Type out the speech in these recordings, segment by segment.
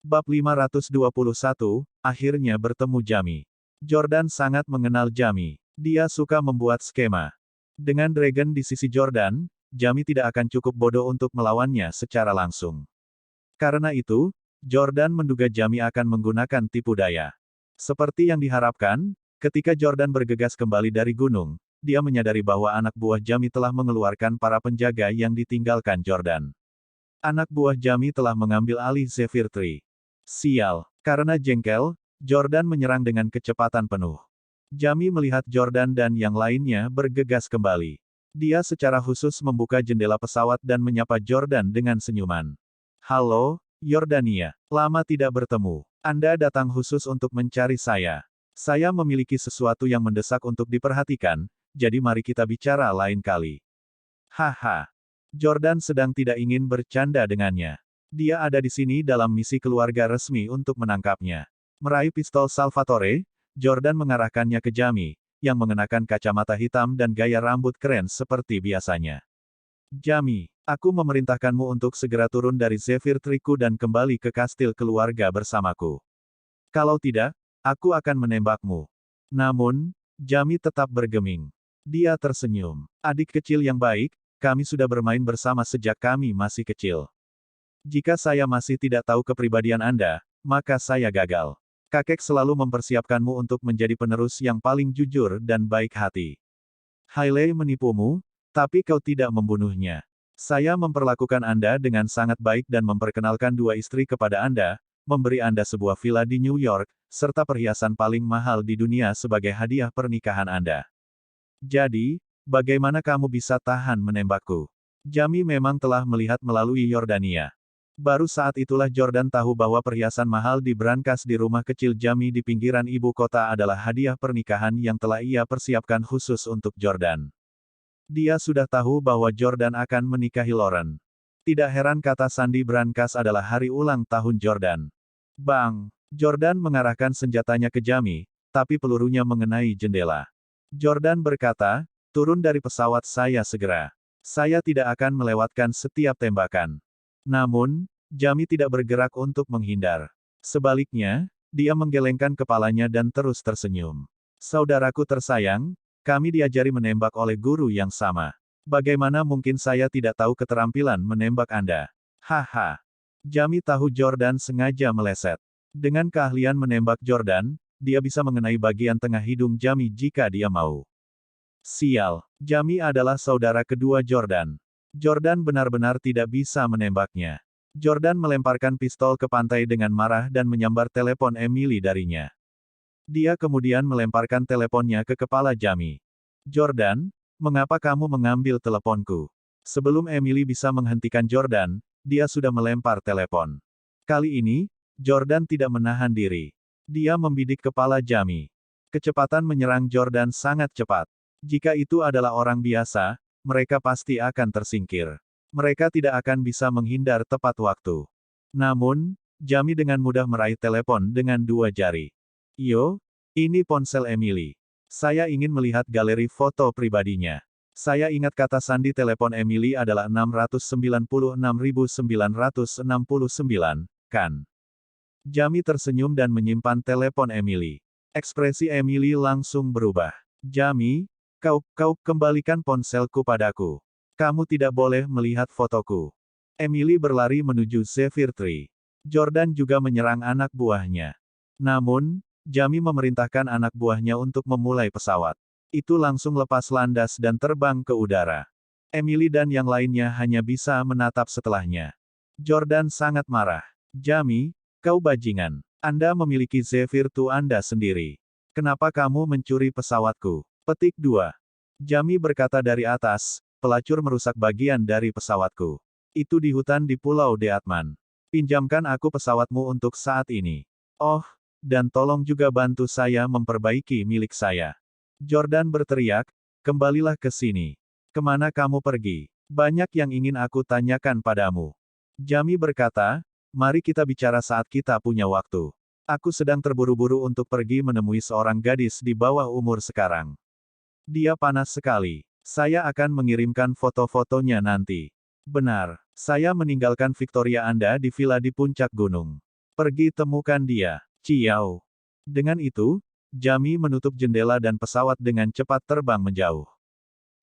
Bab 521, akhirnya bertemu Jami. Jordan sangat mengenal Jami. Dia suka membuat skema. Dengan Dragon di sisi Jordan, Jami tidak akan cukup bodoh untuk melawannya secara langsung. Karena itu, Jordan menduga Jami akan menggunakan tipu daya. Seperti yang diharapkan, ketika Jordan bergegas kembali dari gunung, dia menyadari bahwa anak buah Jami telah mengeluarkan para penjaga yang ditinggalkan Jordan. Anak buah Jami telah mengambil alih Zephyr Tree. Sial, karena jengkel, Jordan menyerang dengan kecepatan penuh. Jami melihat Jordan dan yang lainnya bergegas kembali. Dia secara khusus membuka jendela pesawat dan menyapa Jordan dengan senyuman. Halo, Yordania. Lama tidak bertemu. Anda datang khusus untuk mencari saya. Saya memiliki sesuatu yang mendesak untuk diperhatikan, jadi mari kita bicara lain kali. Haha. Jordan sedang tidak ingin bercanda dengannya. Dia ada di sini dalam misi keluarga resmi untuk menangkapnya. Meraih pistol Salvatore, Jordan mengarahkannya ke Jami, yang mengenakan kacamata hitam dan gaya rambut keren seperti biasanya. Jami, aku memerintahkanmu untuk segera turun dari Zephyr Tree-ku dan kembali ke kastil keluarga bersamaku. Kalau tidak, aku akan menembakmu. Namun, Jami tetap bergeming. Dia tersenyum. Adik kecil yang baik, kami sudah bermain bersama sejak kami masih kecil. Jika saya masih tidak tahu kepribadian Anda, maka saya gagal. Kakek selalu mempersiapkanmu untuk menjadi penerus yang paling jujur dan baik hati. Hailey menipumu, tapi kau tidak membunuhnya. Saya memperlakukan Anda dengan sangat baik dan memperkenalkan dua istri kepada Anda, memberi Anda sebuah villa di New York, serta perhiasan paling mahal di dunia sebagai hadiah pernikahan Anda. Jadi, bagaimana kamu bisa tahan menembakku? Jami memang telah melihat melalui Yordania. Baru saat itulah Jordan tahu bahwa perhiasan mahal di brankas di rumah kecil Jami di pinggiran ibu kota adalah hadiah pernikahan yang telah ia persiapkan khusus untuk Jordan. Dia sudah tahu bahwa Jordan akan menikahi Lauren. Tidak heran kata sandi brankas adalah hari ulang tahun Jordan. Bang! Jordan mengarahkan senjatanya ke Jami, tapi pelurunya mengenai jendela. Jordan berkata, turun dari pesawat saya segera. Saya tidak akan melewatkan setiap tembakan. Namun, Jami tidak bergerak untuk menghindar. Sebaliknya, dia menggelengkan kepalanya dan terus tersenyum. Saudaraku tersayang, kami diajari menembak oleh guru yang sama. Bagaimana mungkin saya tidak tahu keterampilan menembak Anda? Haha. Jami tahu Jordan sengaja meleset. Dengan keahlian menembak Jordan, dia bisa mengenai bagian tengah hidung Jami jika dia mau. Sial, Jami adalah saudara kedua Jordan. Jordan benar-benar tidak bisa menembaknya. Jordan melemparkan pistol ke pantai dengan marah dan menyambar telepon Emily darinya. Dia kemudian melemparkan teleponnya ke kepala Jami. Jordan, mengapa kamu mengambil teleponku? Sebelum Emily bisa menghentikan Jordan, dia sudah melempar telepon. Kali ini, Jordan tidak menahan diri. Dia membidik kepala Jami. Kecepatan menyerang Jordan sangat cepat. Jika itu adalah orang biasa, mereka pasti akan tersingkir. Mereka tidak akan bisa menghindar tepat waktu. Namun, Jami dengan mudah meraih telepon dengan dua jari. Yo, ini ponsel Emily. Saya ingin melihat galeri foto pribadinya. Saya ingat kata sandi telepon Emily adalah 696.969, kan? Jami tersenyum dan menyimpan telepon Emily. Ekspresi Emily langsung berubah. Jami, kau kembalikan ponselku padaku. Kamu tidak boleh melihat fotoku. Emily berlari menuju Zephyr Tree. Jordan juga menyerang anak buahnya. Namun, Jami memerintahkan anak buahnya untuk memulai pesawat. Itu langsung lepas landas dan terbang ke udara. Emily dan yang lainnya hanya bisa menatap setelahnya. Jordan sangat marah. Jami, kau bajingan. Anda memiliki Zephyr Tree Anda sendiri. Kenapa kamu mencuri pesawatku? Petik 2. Jami berkata dari atas, pelacur merusak bagian dari pesawatku. Itu di hutan di Pulau Deatman. Pinjamkan aku pesawatmu untuk saat ini. Oh, dan tolong juga bantu saya memperbaiki milik saya. Jordan berteriak, kembalilah ke sini. Kemana kamu pergi? Banyak yang ingin aku tanyakan padamu. Jami berkata, mari kita bicara saat kita punya waktu. Aku sedang terburu-buru untuk pergi menemui seorang gadis di bawah umur sekarang. Dia panas sekali. Saya akan mengirimkan foto-fotonya nanti. Benar, saya meninggalkan Victoria Anda di villa di puncak gunung. Pergi temukan dia, Ciao. Dengan itu, Jamie menutup jendela dan pesawat dengan cepat terbang menjauh.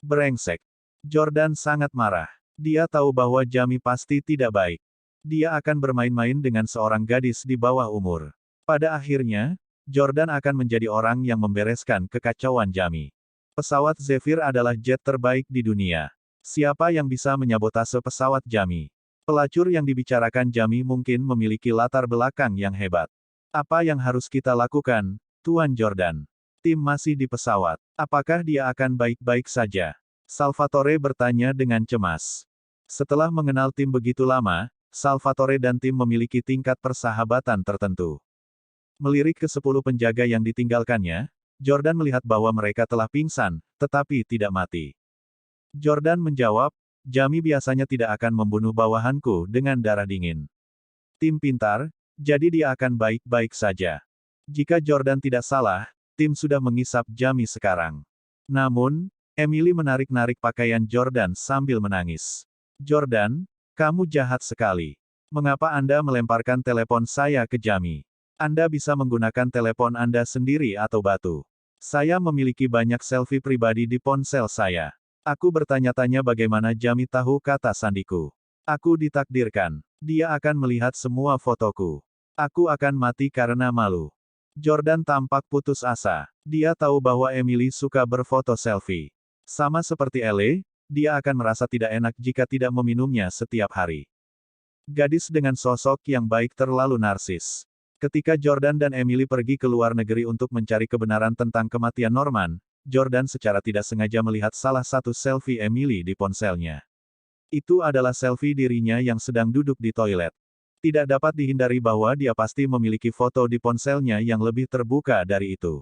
Brengsek. Jordan sangat marah. Dia tahu bahwa Jamie pasti tidak baik. Dia akan bermain-main dengan seorang gadis di bawah umur. Pada akhirnya, Jordan akan menjadi orang yang membereskan kekacauan Jamie. Pesawat Zephyr adalah jet terbaik di dunia. Siapa yang bisa menyabotase pesawat Jamie? Pelacur yang dibicarakan Jamie mungkin memiliki latar belakang yang hebat. Apa yang harus kita lakukan, Tuan Jordan? Tim masih di pesawat. Apakah dia akan baik-baik saja? Salvatore bertanya dengan cemas. Setelah mengenal tim begitu lama, Salvatore dan tim memiliki tingkat persahabatan tertentu. Melirik ke 10 penjaga yang ditinggalkannya, Jordan melihat bahwa mereka telah pingsan, tetapi tidak mati. Jordan menjawab, Jamie biasanya tidak akan membunuh bawahanku dengan darah dingin. Tim pintar, jadi dia akan baik-baik saja. Jika Jordan tidak salah, tim sudah mengisap Jamie sekarang. Namun, Emily menarik-narik pakaian Jordan sambil menangis. Jordan, kamu jahat sekali. Mengapa Anda melemparkan telepon saya ke Jamie? Anda bisa menggunakan telepon Anda sendiri atau batu. Saya memiliki banyak selfie pribadi di ponsel saya. Aku bertanya-tanya bagaimana Jamie tahu kata sandiku. Aku ditakdirkan. Dia akan melihat semua fotoku. Aku akan mati karena malu. Jordan tampak putus asa. Dia tahu bahwa Emily suka berfoto selfie. Sama seperti Elle, dia akan merasa tidak enak jika tidak meminumnya setiap hari. Gadis dengan sosok yang baik terlalu narsis. Ketika Jordan dan Emily pergi ke luar negeri untuk mencari kebenaran tentang kematian Norman, Jordan secara tidak sengaja melihat salah satu selfie Emily di ponselnya. Itu adalah selfie dirinya yang sedang duduk di toilet. Tidak dapat dihindari bahwa dia pasti memiliki foto di ponselnya yang lebih terbuka dari itu.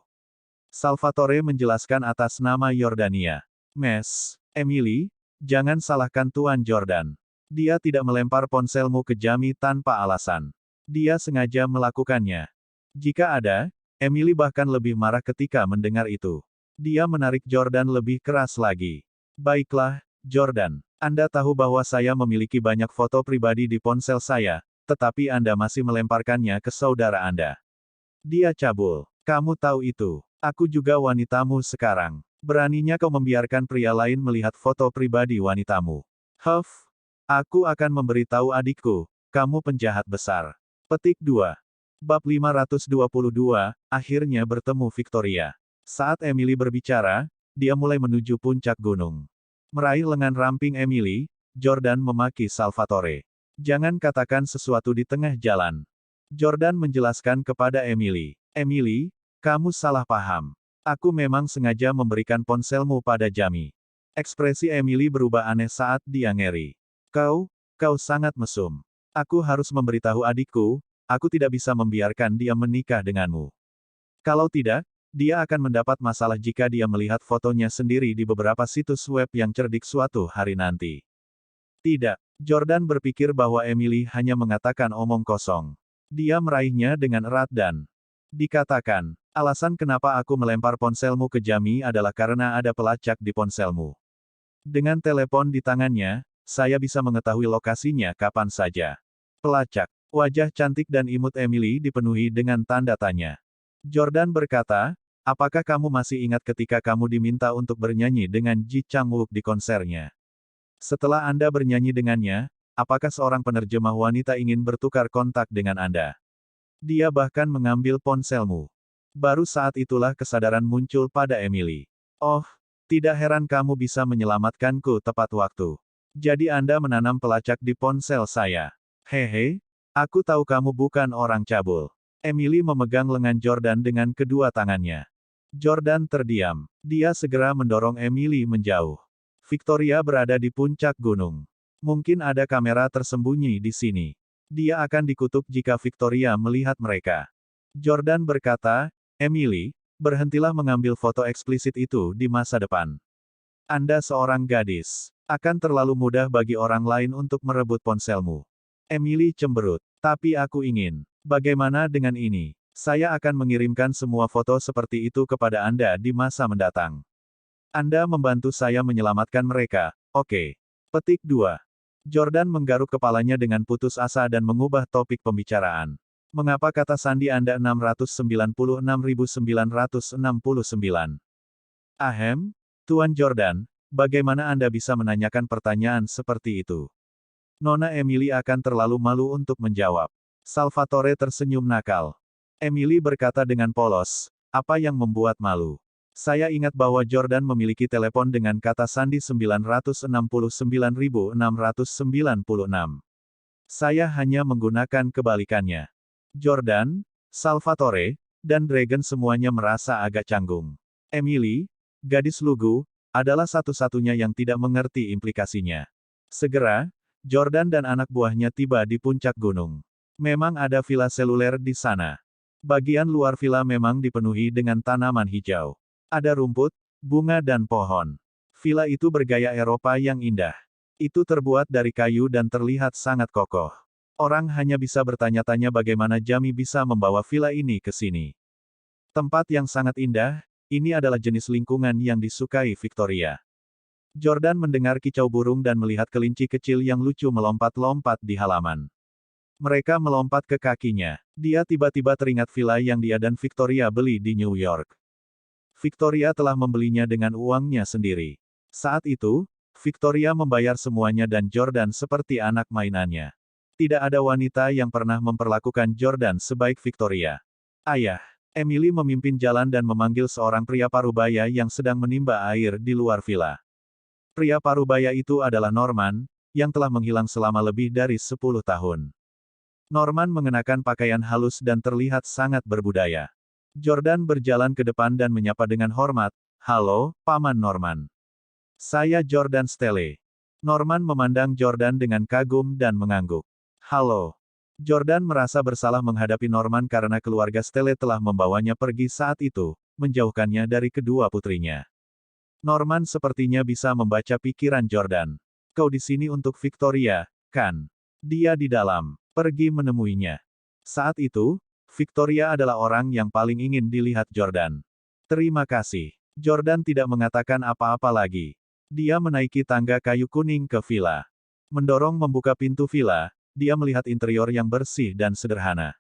Salvatore menjelaskan atas nama Yordania. Mes, Emily, jangan salahkan Tuan Jordan. Dia tidak melempar ponselmu ke Jamie tanpa alasan. Dia sengaja melakukannya. Jika ada, Emily bahkan lebih marah ketika mendengar itu. Dia menarik Jordan lebih keras lagi. Baiklah, Jordan. Anda tahu bahwa saya memiliki banyak foto pribadi di ponsel saya, tetapi Anda masih melemparkannya ke saudara Anda. Dia cabul. Kamu tahu itu. Aku juga wanitamu sekarang. Beraninya kau membiarkan pria lain melihat foto pribadi wanitamu. Huff. Aku akan memberitahu adikku, kamu penjahat besar. Petik 2. Bab 522, akhirnya bertemu Victoria. Saat Emily berbicara, dia mulai menuju puncak gunung. Meraih lengan ramping Emily, Jordan memaki Salvatore. Jangan katakan sesuatu di tengah jalan. Jordan menjelaskan kepada Emily. Emily, kamu salah paham. Aku memang sengaja memberikan ponselmu pada Jamie. Ekspresi Emily berubah aneh saat dia ngeri. Kau sangat mesum. Aku harus memberitahu adikku, aku tidak bisa membiarkan dia menikah denganmu. Kalau tidak, dia akan mendapat masalah jika dia melihat fotonya sendiri di beberapa situs web yang cerdik suatu hari nanti. Tidak, Jordan berpikir bahwa Emily hanya mengatakan omong kosong. Dia meraihnya dengan erat dan dikatakan, alasan kenapa aku melempar ponselmu ke Jamie adalah karena ada pelacak di ponselmu. Dengan telepon di tangannya, saya bisa mengetahui lokasinya kapan saja. Pelacak. Wajah cantik dan imut Emily dipenuhi dengan tanda tanya. Jordan berkata, apakah kamu masih ingat ketika kamu diminta untuk bernyanyi dengan Ji Chang-wook di konsernya? Setelah Anda bernyanyi dengannya, apakah seorang penerjemah wanita ingin bertukar kontak dengan Anda? Dia bahkan mengambil ponselmu. Baru saat itulah kesadaran muncul pada Emily. Oh, tidak heran kamu bisa menyelamatkanku tepat waktu. Jadi Anda menanam pelacak di ponsel saya. Hehe, aku tahu kamu bukan orang cabul. Emily memegang lengan Jordan dengan kedua tangannya. Jordan terdiam. Dia segera mendorong Emily menjauh. Victoria berada di puncak gunung. Mungkin ada kamera tersembunyi di sini. Dia akan dikutuk jika Victoria melihat mereka. Jordan berkata, Emily, berhentilah mengambil foto eksplisit itu di masa depan. Anda seorang gadis. Akan terlalu mudah bagi orang lain untuk merebut ponselmu. Emily cemberut. Tapi aku ingin. Bagaimana dengan ini? Saya akan mengirimkan semua foto seperti itu kepada Anda di masa mendatang. Anda membantu saya menyelamatkan mereka, oke. Petik 2. Jordan menggaruk kepalanya dengan putus asa dan mengubah topik pembicaraan. Mengapa kata sandi Anda 696.969? Ahem, Tuan Jordan, bagaimana Anda bisa menanyakan pertanyaan seperti itu? Nona Emily akan terlalu malu untuk menjawab. Salvatore tersenyum nakal. Emily berkata dengan polos, apa yang membuat malu? Saya ingat bahwa Jordan memiliki telepon dengan kata sandi 969.696. Saya hanya menggunakan kebalikannya. Jordan, Salvatore, dan Dragon semuanya merasa agak canggung. Emily, gadis lugu, adalah satu-satunya yang tidak mengerti implikasinya. Segera, Jordan dan anak buahnya tiba di puncak gunung. Memang ada villa seluler di sana. Bagian luar villa memang dipenuhi dengan tanaman hijau. Ada rumput, bunga dan pohon. Villa itu bergaya Eropa yang indah. Itu terbuat dari kayu dan terlihat sangat kokoh. Orang hanya bisa bertanya-tanya bagaimana Jamie bisa membawa villa ini ke sini. Tempat yang sangat indah, ini adalah jenis lingkungan yang disukai Victoria. Jordan mendengar kicau burung dan melihat kelinci kecil yang lucu melompat-lompat di halaman. Mereka melompat ke kakinya. Dia tiba-tiba teringat villa yang dia dan Victoria beli di New York. Victoria telah membelinya dengan uangnya sendiri. Saat itu, Victoria membayar semuanya dan Jordan seperti anak mainannya. Tidak ada wanita yang pernah memperlakukan Jordan sebaik Victoria. Ayah, Emily memimpin jalan dan memanggil seorang pria parubaya yang sedang menimba air di luar villa. Pria parubaya itu adalah Norman, yang telah menghilang selama lebih dari 10 tahun. Norman mengenakan pakaian halus dan terlihat sangat berbudaya. Jordan berjalan ke depan dan menyapa dengan hormat, "Halo, Paman Norman. Saya Jordan Stelle." Norman memandang Jordan dengan kagum dan mengangguk. "Halo." Jordan merasa bersalah menghadapi Norman karena keluarga Stelle telah membawanya pergi saat itu, menjauhkannya dari kedua putrinya. Norman sepertinya bisa membaca pikiran Jordan. "Kau di sini untuk Victoria, kan?" Dia di dalam. Pergi menemuinya. Saat itu, Victoria adalah orang yang paling ingin dilihat Jordan. "Terima kasih." Jordan tidak mengatakan apa-apa lagi. Dia menaiki tangga kayu kuning ke villa. Mendorong membuka pintu villa, dia melihat interior yang bersih dan sederhana.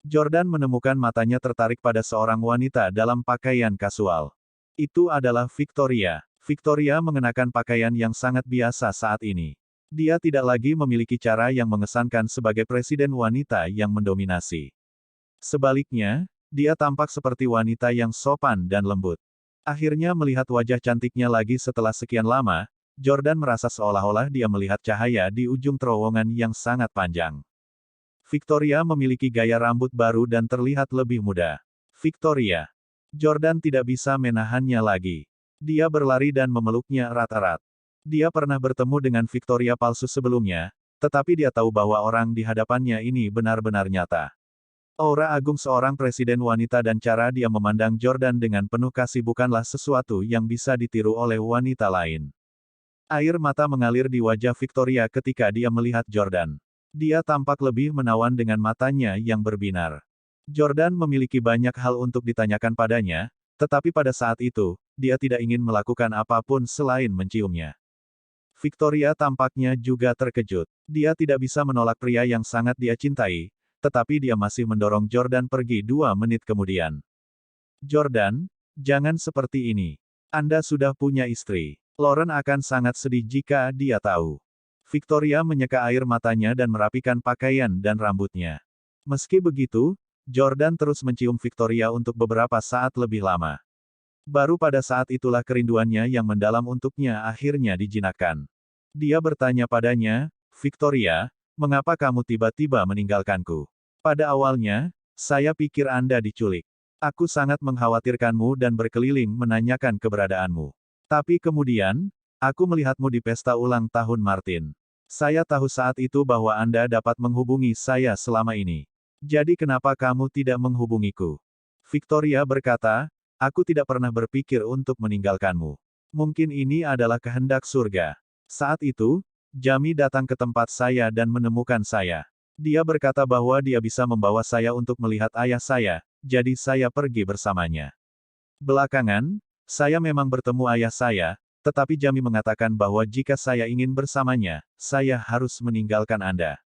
Jordan menemukan matanya tertarik pada seorang wanita dalam pakaian kasual. Itu adalah Victoria. Victoria mengenakan pakaian yang sangat biasa saat ini. Dia tidak lagi memiliki cara yang mengesankan sebagai presiden wanita yang mendominasi. Sebaliknya, dia tampak seperti wanita yang sopan dan lembut. Akhirnya melihat wajah cantiknya lagi setelah sekian lama, Jordan merasa seolah-olah dia melihat cahaya di ujung terowongan yang sangat panjang. Victoria memiliki gaya rambut baru dan terlihat lebih muda. Victoria. Jordan tidak bisa menahannya lagi. Dia berlari dan memeluknya erat-erat. Dia pernah bertemu dengan Victoria palsu sebelumnya, tetapi dia tahu bahwa orang di hadapannya ini benar-benar nyata. Aura agung seorang presiden wanita dan cara dia memandang Jordan dengan penuh kasih bukanlah sesuatu yang bisa ditiru oleh wanita lain. Air mata mengalir di wajah Victoria ketika dia melihat Jordan. Dia tampak lebih menawan dengan matanya yang berbinar. Jordan memiliki banyak hal untuk ditanyakan padanya, tetapi pada saat itu, dia tidak ingin melakukan apapun selain menciumnya. Victoria tampaknya juga terkejut. Dia tidak bisa menolak pria yang sangat dia cintai, tetapi dia masih mendorong Jordan pergi 2 menit kemudian. "Jordan, jangan seperti ini. Anda sudah punya istri. Lauren akan sangat sedih jika dia tahu." Victoria menyeka air matanya dan merapikan pakaian dan rambutnya. Meski begitu, Jordan terus mencium Victoria untuk beberapa saat lebih lama. Baru pada saat itulah kerinduannya yang mendalam untuknya akhirnya dijinakkan. Dia bertanya padanya, "Victoria, mengapa kamu tiba-tiba meninggalkanku? Pada awalnya, saya pikir Anda diculik. Aku sangat mengkhawatirkanmu dan berkeliling menanyakan keberadaanmu. Tapi kemudian, aku melihatmu di pesta ulang tahun Martin. Saya tahu saat itu bahwa Anda dapat menghubungi saya selama ini. Jadi kenapa kamu tidak menghubungiku?" Victoria berkata, "Aku tidak pernah berpikir untuk meninggalkanmu. Mungkin ini adalah kehendak surga." Saat itu, Jamie datang ke tempat saya dan menemukan saya. Dia berkata bahwa dia bisa membawa saya untuk melihat ayah saya, jadi saya pergi bersamanya. Belakangan, saya memang bertemu ayah saya, tetapi Jamie mengatakan bahwa jika saya ingin bersamanya, saya harus meninggalkan Anda.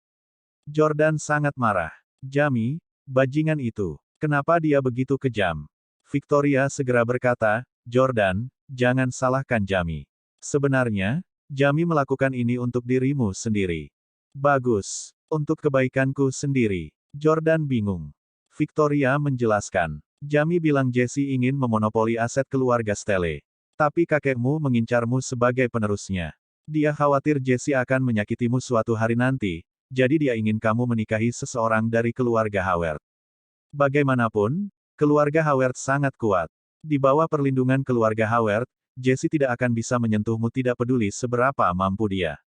Jordan sangat marah. "Jamie, Bajingan itu. Kenapa dia begitu kejam? Victoria segera berkata, Jordan, jangan salahkan Jamie. Sebenarnya, Jamie melakukan ini untuk dirimu sendiri. Bagus. Untuk kebaikanku sendiri. Jordan bingung. Victoria menjelaskan. Jamie bilang Jesse ingin memonopoli aset keluarga Stelle. Tapi kakekmu mengincarmu sebagai penerusnya. Dia khawatir Jesse akan menyakitimu suatu hari nanti, jadi dia ingin kamu menikahi seseorang dari keluarga Howard. Bagaimanapun, keluarga Howard sangat kuat. Di bawah perlindungan keluarga Howard, Jesse tidak akan bisa menyentuhmu tidak peduli seberapa mampu dia.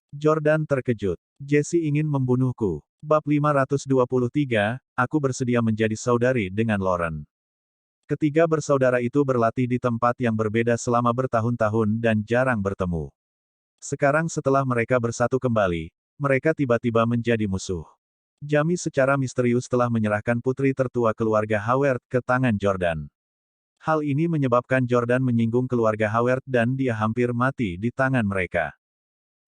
Jordan terkejut. Jesse ingin membunuhku. Bab 523, aku bersedia menjadi saudari dengan Lauren. Ketiga bersaudara itu berlatih di tempat yang berbeda selama bertahun-tahun dan jarang bertemu. Sekarang setelah mereka bersatu kembali, mereka tiba-tiba menjadi musuh. Jamie secara misterius telah menyerahkan putri tertua keluarga Howard ke tangan Jordan. Hal ini menyebabkan Jordan menyinggung keluarga Howard dan dia hampir mati di tangan mereka.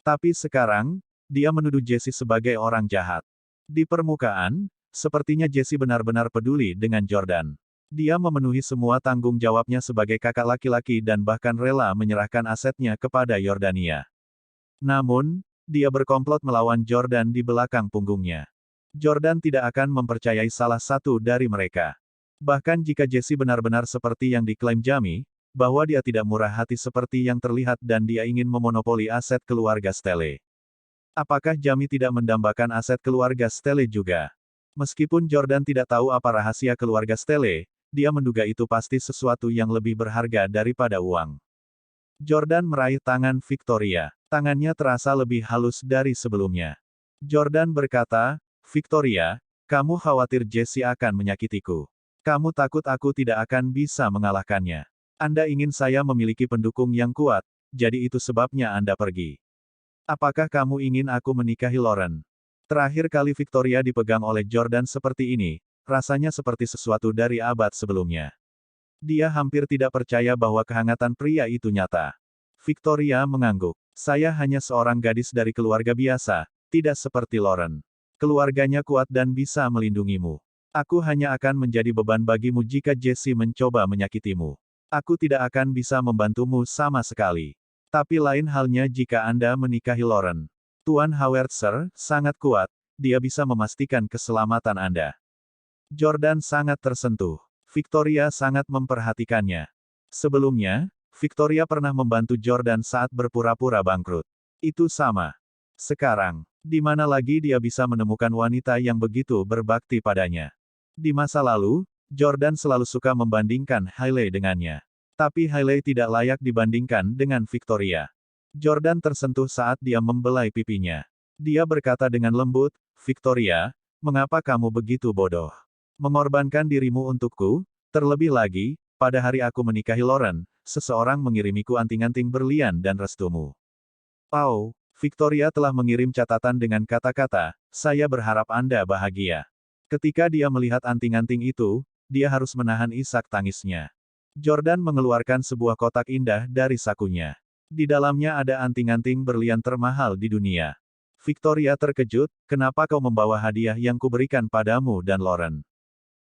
Tapi sekarang, dia menuduh Jesse sebagai orang jahat. Di permukaan, sepertinya Jesse benar-benar peduli dengan Jordan. Dia memenuhi semua tanggung jawabnya sebagai kakak laki-laki dan bahkan rela menyerahkan asetnya kepada Yordania. Namun, dia berkomplot melawan Jordan di belakang punggungnya. Jordan tidak akan mempercayai salah satu dari mereka. Bahkan jika Jesse benar-benar seperti yang diklaim Jamie, bahwa dia tidak murah hati seperti yang terlihat dan dia ingin memonopoli aset keluarga Stelle. Apakah Jamie tidak mendambakan aset keluarga Stelle juga? Meskipun Jordan tidak tahu apa rahasia keluarga Stelle, dia menduga itu pasti sesuatu yang lebih berharga daripada uang. Jordan meraih tangan Victoria. Tangannya terasa lebih halus dari sebelumnya. Jordan berkata, Victoria, kamu khawatir Jesse akan menyakitiku. Kamu takut aku tidak akan bisa mengalahkannya. Anda ingin saya memiliki pendukung yang kuat, jadi itu sebabnya Anda pergi. Apakah kamu ingin aku menikahi Lauren? Terakhir kali Victoria dipegang oleh Jordan seperti ini, rasanya seperti sesuatu dari abad sebelumnya. Dia hampir tidak percaya bahwa kehangatan pria itu nyata. Victoria mengangguk. Saya hanya seorang gadis dari keluarga biasa, tidak seperti Lauren. Keluarganya kuat dan bisa melindungimu. Aku hanya akan menjadi beban bagimu jika Jesse mencoba menyakitimu. Aku tidak akan bisa membantumu sama sekali. Tapi lain halnya jika Anda menikahi Lauren. Tuan Howard Sir, sangat kuat, dia bisa memastikan keselamatan Anda. Jordan sangat tersentuh. Victoria sangat memperhatikannya. Sebelumnya, Victoria pernah membantu Jordan saat berpura-pura bangkrut. Itu sama. Sekarang, di mana lagi dia bisa menemukan wanita yang begitu berbakti padanya? Di masa lalu, Jordan selalu suka membandingkan Hailey dengannya. Tapi Hailey tidak layak dibandingkan dengan Victoria. Jordan tersentuh saat dia membelai pipinya. Dia berkata dengan lembut, Victoria, mengapa kamu begitu bodoh? Mengorbankan dirimu untukku, terlebih lagi, pada hari aku menikahi Lauren, seseorang mengirimiku anting-anting berlian dan restumu. Oh, Victoria telah mengirim catatan dengan kata-kata, saya berharap Anda bahagia. Ketika dia melihat anting-anting itu, dia harus menahan isak tangisnya. Jordan mengeluarkan sebuah kotak indah dari sakunya. Di dalamnya ada anting-anting berlian termahal di dunia. Victoria terkejut, kenapa kau membawa hadiah yang kuberikan padamu dan Lauren?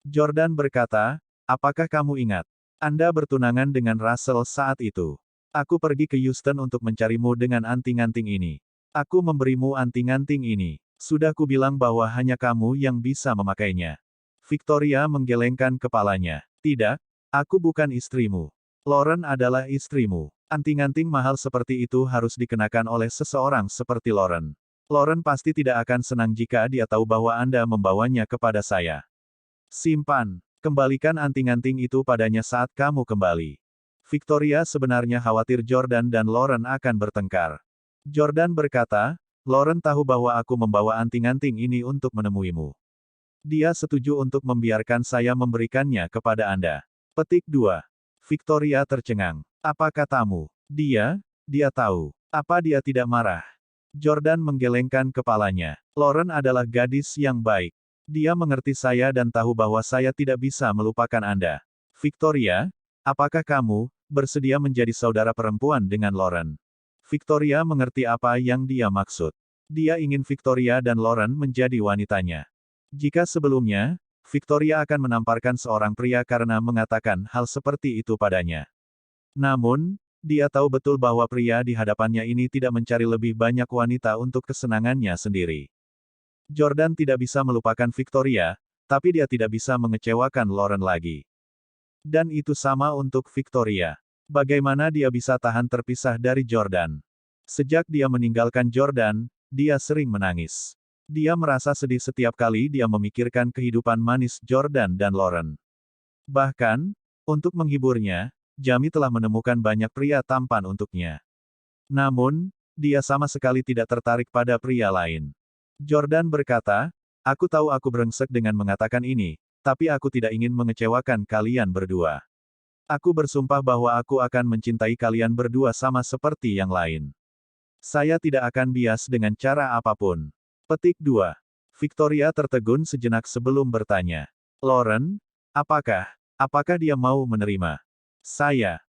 Jordan berkata, apakah kamu ingat? Anda bertunangan dengan Russell saat itu. Aku pergi ke Houston untuk mencarimu dengan anting-anting ini. Aku memberimu anting-anting ini. Sudah kubilang bahwa hanya kamu yang bisa memakainya. Victoria menggelengkan kepalanya. Tidak, aku bukan istrimu. Lauren adalah istrimu. Anting-anting mahal seperti itu harus dikenakan oleh seseorang seperti Lauren. Lauren pasti tidak akan senang jika dia tahu bahwa Anda membawanya kepada saya. Simpan. Kembalikan anting-anting itu padanya saat kamu kembali. Victoria sebenarnya khawatir Jordan dan Lauren akan bertengkar. Jordan berkata, Lauren tahu bahwa aku membawa anting-anting ini untuk menemuimu. Dia setuju untuk membiarkan saya memberikannya kepada Anda. Petik 2. Victoria tercengang. Apa katamu? Dia tahu. Apa dia tidak marah? Jordan menggelengkan kepalanya. Lauren adalah gadis yang baik. Dia mengerti saya dan tahu bahwa saya tidak bisa melupakan Anda. Victoria, apakah kamu bersedia menjadi saudara perempuan dengan Lauren? Victoria mengerti apa yang dia maksud. Dia ingin Victoria dan Lauren menjadi wanitanya. Jika sebelumnya, Victoria akan menamparkan seorang pria karena mengatakan hal seperti itu padanya. Namun, dia tahu betul bahwa pria di hadapannya ini tidak mencari lebih banyak wanita untuk kesenangannya sendiri. Jordan tidak bisa melupakan Victoria, tapi dia tidak bisa mengecewakan Lauren lagi. Dan itu sama untuk Victoria. Bagaimana dia bisa tahan terpisah dari Jordan? Sejak dia meninggalkan Jordan, dia sering menangis. Dia merasa sedih setiap kali dia memikirkan kehidupan manis Jordan dan Lauren. Bahkan, untuk menghiburnya, Jamie telah menemukan banyak pria tampan untuknya. Namun, dia sama sekali tidak tertarik pada pria lain. Jordan berkata, "Aku tahu aku brengsek dengan mengatakan ini, tapi aku tidak ingin mengecewakan kalian berdua. Aku bersumpah bahwa aku akan mencintai kalian berdua sama seperti yang lain. Saya tidak akan bias dengan cara apapun." Petik 2. Victoria tertegun sejenak sebelum bertanya. "Lauren, apakah dia mau menerima?"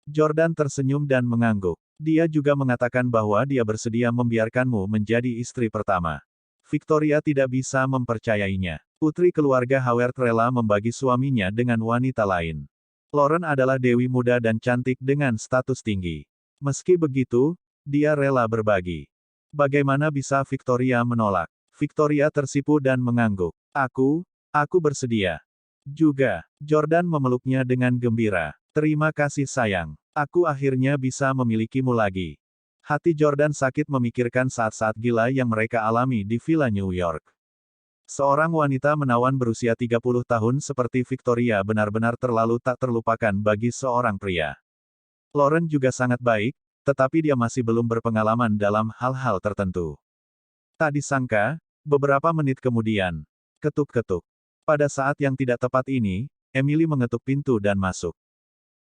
Jordan tersenyum dan mengangguk. Dia juga mengatakan bahwa dia bersedia membiarkanmu menjadi istri pertama. Victoria tidak bisa mempercayainya. Putri keluarga Howard rela membagi suaminya dengan wanita lain. Lauren adalah dewi muda dan cantik dengan status tinggi. Meski begitu, dia rela berbagi. Bagaimana bisa Victoria menolak? Victoria tersipu dan mengangguk. Aku bersedia. Juga, Jordan memeluknya dengan gembira. "Terima kasih sayang. Aku akhirnya bisa memilikimu lagi." Hati Jordan sakit memikirkan saat-saat gila yang mereka alami di Villa New York. Seorang wanita menawan berusia 30 tahun seperti Victoria benar-benar terlalu tak terlupakan bagi seorang pria. Lauren juga sangat baik, tetapi dia masih belum berpengalaman dalam hal-hal tertentu. Tak disangka, beberapa menit kemudian, ketuk-ketuk. Pada saat yang tidak tepat ini, Emily mengetuk pintu dan masuk.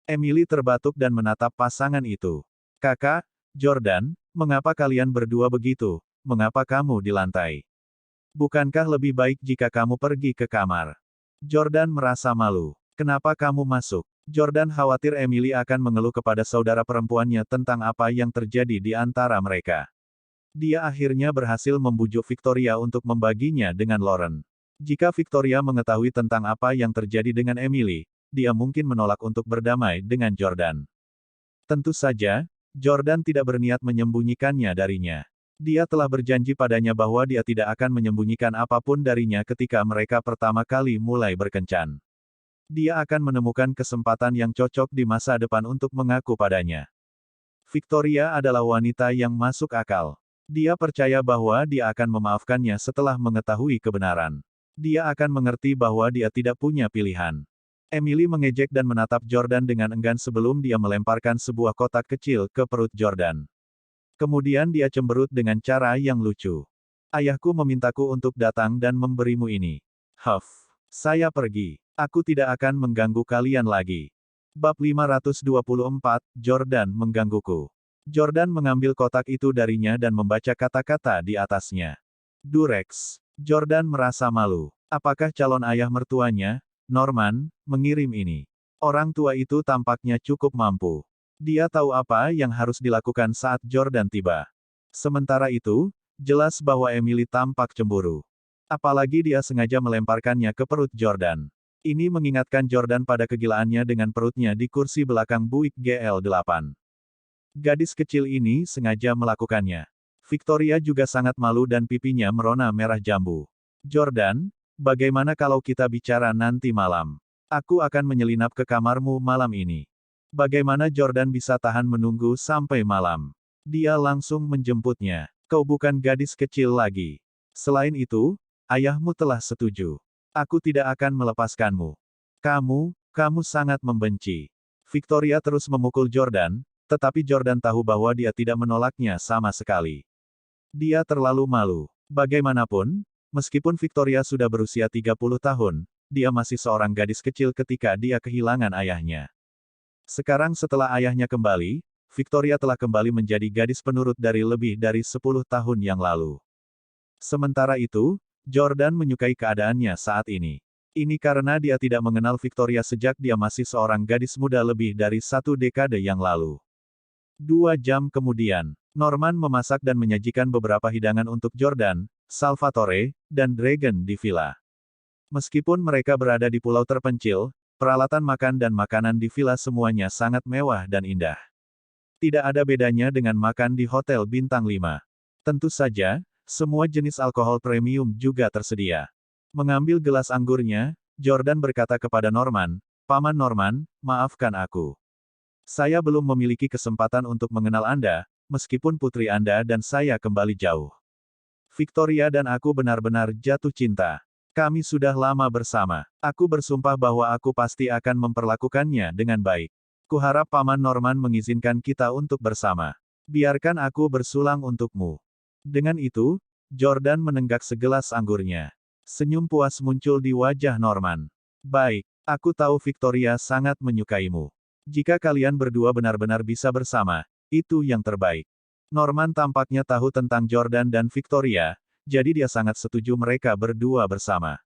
Emily terbatuk dan menatap pasangan itu. "Kakak, Jordan, mengapa kalian berdua begitu? Mengapa kamu di lantai? Bukankah lebih baik jika kamu pergi ke kamar?" Jordan merasa malu. "Kenapa kamu masuk?" Jordan khawatir Emily akan mengeluh kepada saudara perempuannya tentang apa yang terjadi di antara mereka. Dia akhirnya berhasil membujuk Victoria untuk membaginya dengan Lauren. Jika Victoria mengetahui tentang apa yang terjadi dengan Emily, dia mungkin menolak untuk berdamai dengan Jordan. Tentu saja, Jordan tidak berniat menyembunyikannya darinya. Dia telah berjanji padanya bahwa dia tidak akan menyembunyikan apapun darinya ketika mereka pertama kali mulai berkencan. Dia akan menemukan kesempatan yang cocok di masa depan untuk mengaku padanya. Victoria adalah wanita yang masuk akal. Dia percaya bahwa dia akan memaafkannya setelah mengetahui kebenaran. Dia akan mengerti bahwa dia tidak punya pilihan. Emily mengejek dan menatap Jordan dengan enggan sebelum dia melemparkan sebuah kotak kecil ke perut Jordan. Kemudian dia cemberut dengan cara yang lucu. "Ayahku memintaku untuk datang dan memberimu ini. Saya pergi. Aku tidak akan mengganggu kalian lagi." Bab 524, Jordan menggangguku. Jordan mengambil kotak itu darinya dan membaca kata-kata di atasnya. Durex. Jordan merasa malu. Apakah calon ayah mertuanya, Norman, mengirim ini? Orang tua itu tampaknya cukup mampu. Dia tahu apa yang harus dilakukan saat Jordan tiba. Sementara itu, jelas bahwa Emily tampak cemburu. Apalagi dia sengaja melemparkannya ke perut Jordan. Ini mengingatkan Jordan pada kegilaannya dengan perutnya di kursi belakang Buick GL8. Gadis kecil ini sengaja melakukannya. Victoria juga sangat malu dan pipinya merona merah jambu. "Jordan, bagaimana kalau kita bicara nanti malam? Aku akan menyelinap ke kamarmu malam ini." Bagaimana Jordan bisa tahan menunggu sampai malam? Dia langsung menjemputnya. "Kau bukan gadis kecil lagi. Selain itu, ayahmu telah setuju. Aku tidak akan melepaskanmu. Kamu sangat membenci." Victoria terus memukul Jordan, tetapi Jordan tahu bahwa dia tidak menolaknya sama sekali. Dia terlalu malu. Bagaimanapun, meskipun Victoria sudah berusia 30 tahun, dia masih seorang gadis kecil ketika dia kehilangan ayahnya. Sekarang setelah ayahnya kembali, Victoria telah kembali menjadi gadis penurut dari lebih dari 10 tahun yang lalu. Sementara itu, Jordan menyukai keadaannya saat ini. Ini karena dia tidak mengenal Victoria sejak dia masih seorang gadis muda lebih dari 1 dekade yang lalu. 2 jam kemudian, Norman memasak dan menyajikan beberapa hidangan untuk Jordan, Salvatore, dan Dragon di villa. Meskipun mereka berada di pulau terpencil, peralatan makan dan makanan di villa semuanya sangat mewah dan indah. Tidak ada bedanya dengan makan di hotel bintang 5. Tentu saja, semua jenis alkohol premium juga tersedia. Mengambil gelas anggurnya, Jordan berkata kepada Norman, "Paman Norman, maafkan aku. Saya belum memiliki kesempatan untuk mengenal Anda, meskipun putri Anda dan saya kembali jauh. Victoria dan aku benar-benar jatuh cinta. Kami sudah lama bersama. Aku bersumpah bahwa aku pasti akan memperlakukannya dengan baik. Kuharap Paman Norman mengizinkan kita untuk bersama. Biarkan aku bersulang untukmu." Dengan itu, Jordan menenggak segelas anggurnya. Senyum puas muncul di wajah Norman. "Baik, aku tahu Victoria sangat menyukaimu. Jika kalian berdua benar-benar bisa bersama, itu yang terbaik." Norman tampaknya tahu tentang Jordan dan Victoria, jadi dia sangat setuju mereka berdua bersama.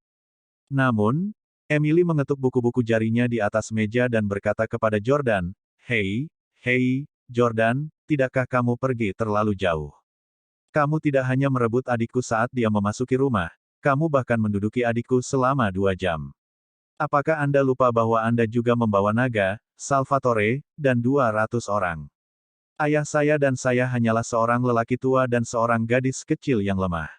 Namun, Emily mengetuk buku-buku jarinya di atas meja dan berkata kepada Jordan, "Hei, Jordan, tidakkah kamu pergi terlalu jauh? Kamu tidak hanya merebut adikku saat dia memasuki rumah, kamu bahkan menduduki adikku selama 2 jam. Apakah Anda lupa bahwa Anda juga membawa naga, Salvatore, dan 200 orang? Ayah saya dan saya hanyalah seorang lelaki tua dan seorang gadis kecil yang lemah.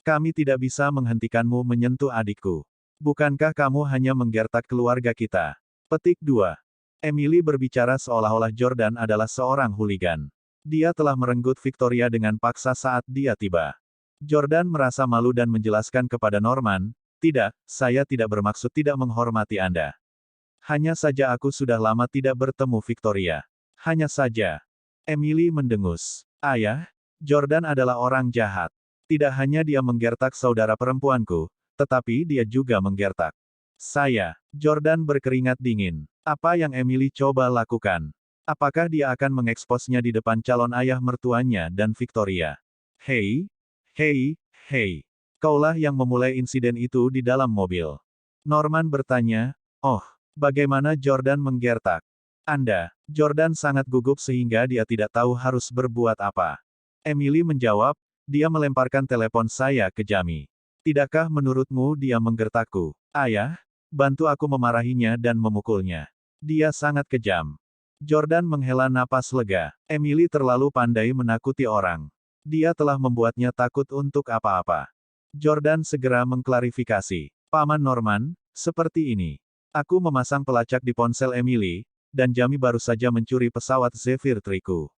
Kami tidak bisa menghentikanmu menyentuh adikku. Bukankah kamu hanya menggertak keluarga kita?" Petik 2. Emily berbicara seolah-olah Jordan adalah seorang hooligan. Dia telah merenggut Victoria dengan paksa saat dia tiba. Jordan merasa malu dan menjelaskan kepada Norman, "Tidak, saya tidak bermaksud tidak menghormati Anda. Hanya saja aku sudah lama tidak bertemu Victoria. Hanya saja." Emily mendengus. "Ayah, Jordan adalah orang jahat. Tidak hanya dia menggertak saudara perempuanku, tetapi dia juga menggertak saya." Jordan berkeringat dingin. Apa yang Emily coba lakukan? Apakah dia akan mengeksposnya di depan calon ayah mertuanya dan Victoria? Hei, kaulah yang memulai insiden itu di dalam mobil." Norman bertanya, "Oh, bagaimana Jordan menggertak Anda?" Jordan sangat gugup sehingga dia tidak tahu harus berbuat apa. Emily menjawab, "Dia melemparkan telepon saya ke Jamie. Tidakkah menurutmu dia menggertakku? Ayah, bantu aku memarahinya dan memukulnya. Dia sangat kejam." Jordan menghela napas lega. Emily terlalu pandai menakuti orang. Dia telah membuatnya takut untuk apa-apa. Jordan segera mengklarifikasi. "Paman Norman, seperti ini. Aku memasang pelacak di ponsel Emily, dan Jamie baru saja mencuri pesawat Zephyr Triku.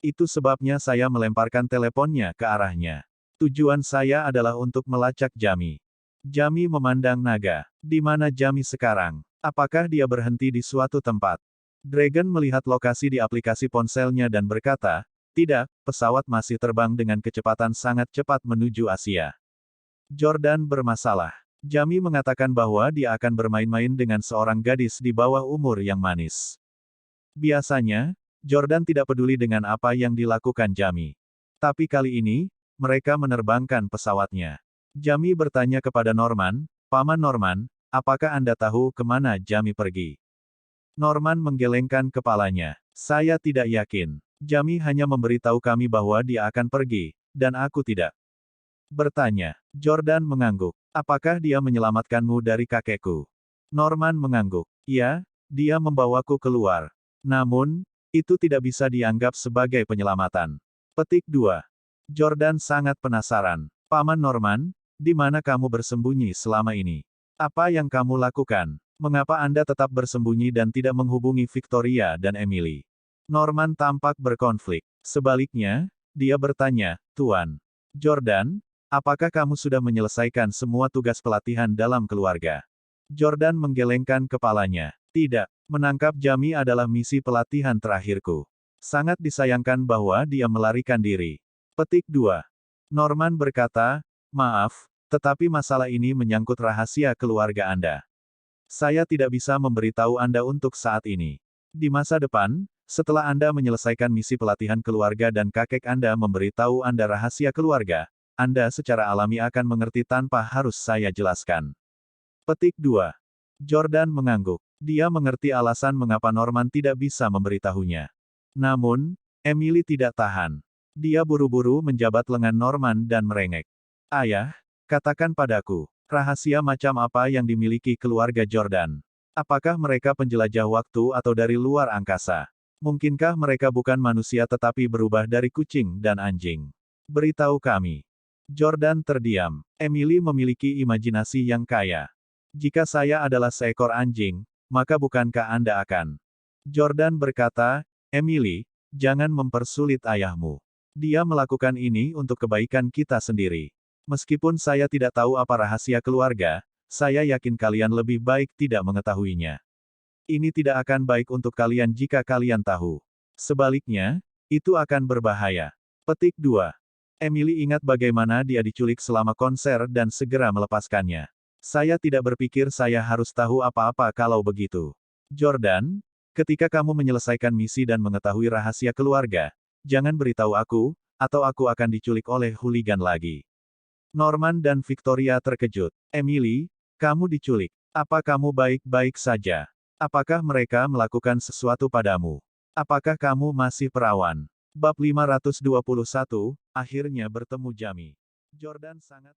Itu sebabnya saya melemparkan teleponnya ke arahnya. Tujuan saya adalah untuk melacak Jamie." Jamie memandang naga. "Di mana Jamie sekarang? Apakah dia berhenti di suatu tempat?" Dragon melihat lokasi di aplikasi ponselnya dan berkata, "Tidak, pesawat masih terbang dengan kecepatan sangat cepat menuju Asia." Jordan bermasalah. Jamie mengatakan bahwa dia akan bermain-main dengan seorang gadis di bawah umur yang manis. Biasanya, Jordan tidak peduli dengan apa yang dilakukan Jamie. Tapi kali ini, mereka menerbangkan pesawatnya. Jamie bertanya kepada Norman, "Paman Norman, apakah Anda tahu kemana Jamie pergi?" Norman menggelengkan kepalanya. "Saya tidak yakin. Jamie hanya memberitahu kami bahwa dia akan pergi, dan aku tidak bertanya." Jordan mengangguk. "Apakah dia menyelamatkanmu dari kakekku?" Norman mengangguk. "Ya, dia membawaku keluar. Namun, itu tidak bisa dianggap sebagai penyelamatan." Petik 2. Jordan sangat penasaran. "Paman Norman, di mana kamu bersembunyi selama ini? Apa yang kamu lakukan? Mengapa Anda tetap bersembunyi dan tidak menghubungi Victoria dan Emily?" Norman tampak berkonflik. Sebaliknya, dia bertanya, "Tuan Jordan, apakah kamu sudah menyelesaikan semua tugas pelatihan dalam keluarga?" Jordan menggelengkan kepalanya. "Tidak, menangkap Jamie adalah misi pelatihan terakhirku. Sangat disayangkan bahwa dia melarikan diri." Petik 2. Norman berkata, "Maaf, tetapi masalah ini menyangkut rahasia keluarga Anda. Saya tidak bisa memberitahu Anda untuk saat ini. Di masa depan, setelah Anda menyelesaikan misi pelatihan keluarga dan kakek Anda memberitahu Anda rahasia keluarga, Anda secara alami akan mengerti tanpa harus saya jelaskan." Petik 2. Jordan mengangguk. Dia mengerti alasan mengapa Norman tidak bisa memberitahunya. Namun, Emily tidak tahan. Dia buru-buru menjabat lengan Norman dan merengek. "Ayah, katakan padaku, Rahasia macam apa yang dimiliki keluarga Jordan? Apakah mereka penjelajah waktu atau dari luar angkasa? Mungkinkah mereka bukan manusia tetapi berubah dari kucing dan anjing? Beritahu kami. Jordan terdiam. Emily memiliki imajinasi yang kaya. Jika saya adalah seekor anjing, maka bukankah Anda akan? Jordan berkata, Emily, jangan mempersulit ayahmu. Dia melakukan ini untuk kebaikan kita sendiri. Meskipun saya tidak tahu apa rahasia keluarga, saya yakin kalian lebih baik tidak mengetahuinya. Ini tidak akan baik untuk kalian jika kalian tahu. Sebaliknya, itu akan berbahaya. Petik 2. Emily ingat bagaimana dia diculik selama konser dan segera melepaskannya. Saya tidak berpikir saya harus tahu apa-apa kalau begitu. Jordan, ketika kamu menyelesaikan misi dan mengetahui rahasia keluarga, jangan beritahu aku, atau aku akan diculik oleh hooligan lagi. Norman dan Victoria terkejut. Emily, kamu diculik. Apa kamu baik-baik saja? Apakah mereka melakukan sesuatu padamu? Apakah kamu masih perawan? Bab 521, akhirnya bertemu Jamie. Jordan sangat